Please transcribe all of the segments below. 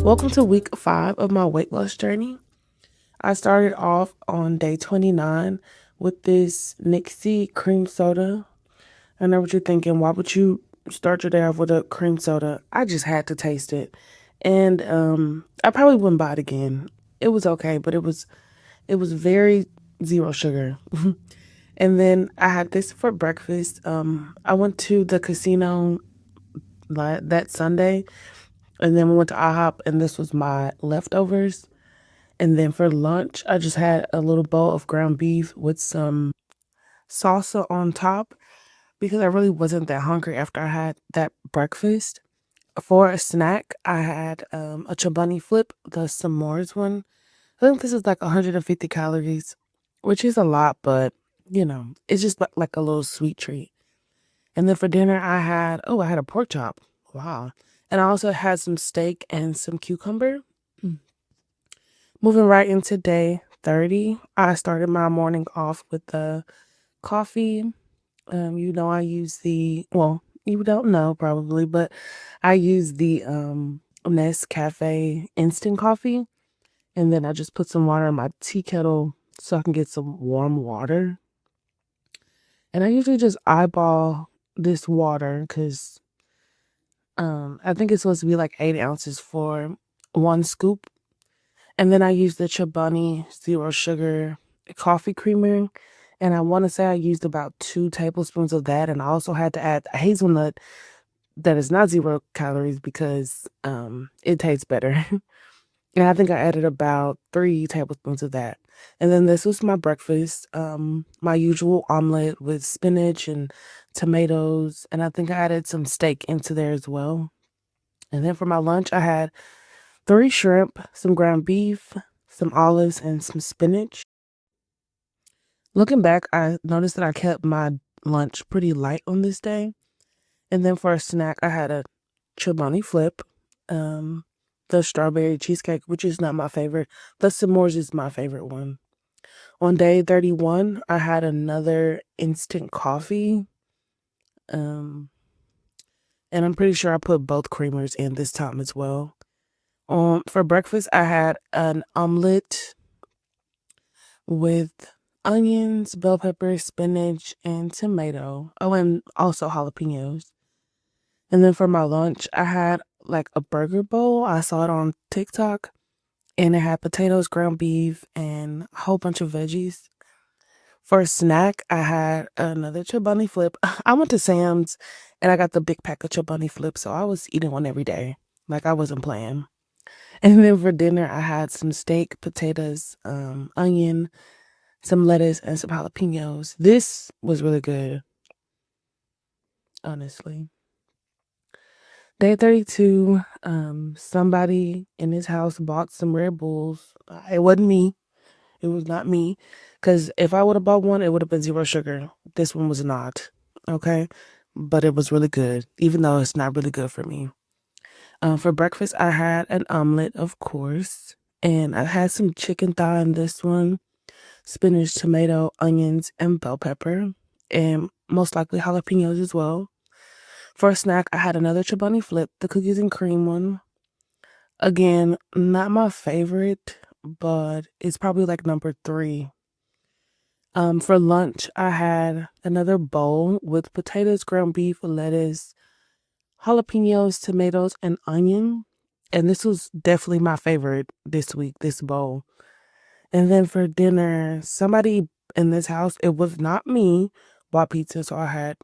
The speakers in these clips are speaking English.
Welcome to week 5 of my weight loss journey. I started off on day 29 with this Nixie cream soda. I know what you're thinking. Why would you start your day off with a cream soda? I just had to taste it. And I probably wouldn't buy it again. It was okay, but it was very zero sugar. And then I had this for breakfast. I went to the casino that Sunday, and then we went to IHOP, and this was my leftovers. And then for lunch, I just had a little bowl of ground beef with some salsa on top because I really wasn't that hungry after I had that breakfast. For a snack, I had a chobani flip, the s'mores one. I think this is like 150 calories, which is a lot, but it's just like a little sweet treat. And then for dinner, I had a pork chop. Wow. And I also had some steak and some cucumber. Moving right into day 30, I started my morning off with the coffee. I use you don't know probably, but I use the Nescafe instant coffee. And then I just put some water in my tea kettle so I can get some warm water. And I usually just eyeball this water because I think it's supposed to be like 8 ounces for one scoop. And then I use the Chobani zero sugar coffee creamer. And I want to say I used about 2 tablespoons of that. And I also had to add a hazelnut that is not zero calories because it tastes better. And I think I added about 3 tablespoons of that. And then this was my breakfast, my usual omelet with spinach and tomatoes. And I think I added some steak into there as well. And then for my lunch, I had 3 shrimp, some ground beef, some olives, and some spinach. Looking back, I noticed that I kept my lunch pretty light on this day. And then for a snack, I had a Chobani flip, um, the strawberry cheesecake, which is not my favorite. The s'mores is my favorite one. On day 31, I had another instant coffee. Um, and I'm pretty sure I put both creamers in this time as well. For breakfast, I had an omelet with onions, bell pepper, spinach, and tomato. Oh, and also jalapenos. And then for my lunch, I had like a burger bowl. I saw it on TikTok, and it had potatoes, ground beef, and a whole bunch of veggies. For a snack, I had another Chobani flip. I went to Sam's and I got the big pack of Chobani flips, so I was eating one every day. Like I wasn't playing. And then for dinner, I had some steak, potatoes, onion, some lettuce, and some jalapenos. This was really good, honestly. Day 32, somebody in his house bought some Red Bulls. It wasn't me. It was not me. Because if I would have bought one, it would have been zero sugar. This one was not. Okay. But it was really good, even though it's not really good for me. For breakfast, I had an omelet, of course. And I had some chicken thigh in this one, spinach, tomato, onions, and bell pepper. And most likely jalapenos as well. For a snack, I had another Chobani Flip, the cookies and cream one. Again, not my favorite, but it's probably like number 3. For lunch, I had another bowl with potatoes, ground beef, lettuce, jalapenos, tomatoes, and onion. And this was definitely my favorite this week, this bowl. And then for dinner, somebody in this house, it was not me, bought pizza, so I had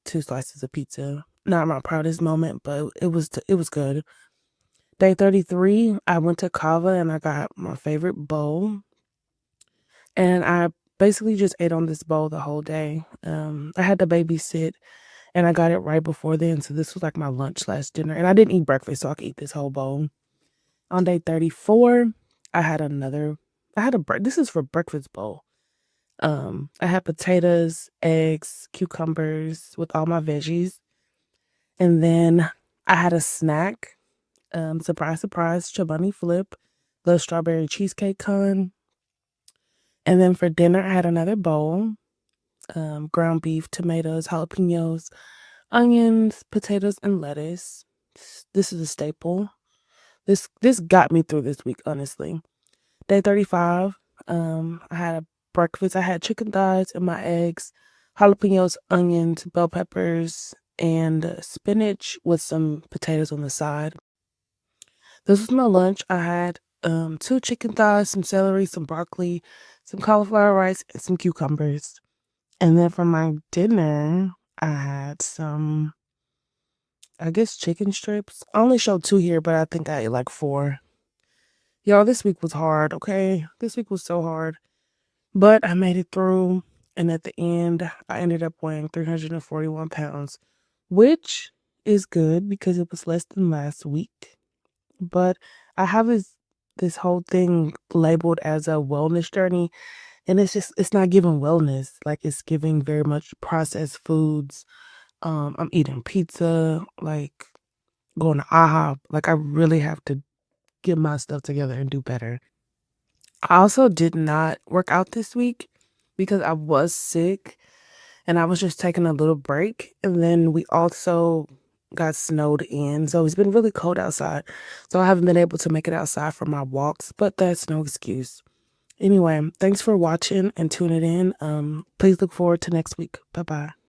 2 slices of pizza. Not my proudest moment, but it was good. Day 33, I went to Kava and I got my favorite bowl. And I basically just ate on this bowl the whole day. I had to babysit and I got it right before then. So this was like my lunch last dinner. And I didn't eat breakfast, so I could eat this whole bowl. On day 34, I had this is for breakfast bowl. I had potatoes, eggs, cucumbers with all my veggies. And then I had a snack. Surprise, surprise, Chobani Flip, the strawberry cheesecake cone. And then for dinner, I had another bowl, ground beef, tomatoes, jalapenos, onions, potatoes, and lettuce. This is a staple. This got me through this week, honestly. Day 35, I had a breakfast. I had chicken thighs and my eggs, jalapenos, onions, bell peppers, and spinach with some potatoes on the side. This was my lunch. I had two chicken thighs, some celery, some broccoli, some cauliflower rice, and some cucumbers. And then for my dinner, I had some, I guess, chicken strips. I only showed two here, but I think I ate like four. Y'all, this week was hard, okay? This week was so hard. But I made it through. And at the end, I ended up weighing 341 pounds, which is good because it was less than last week. But I have this whole thing labeled as a wellness journey, and it's not giving wellness. Like, it's giving very much processed foods. I'm eating pizza, like going to IHOP. Like, I really have to get my stuff together and do better. I also did not work out this week because I was sick and I was just taking a little break. And then we also got snowed in. So it's been really cold outside. So I haven't been able to make it outside for my walks, but that's no excuse. Anyway, thanks for watching and tuning in. Please look forward to next week. Bye bye.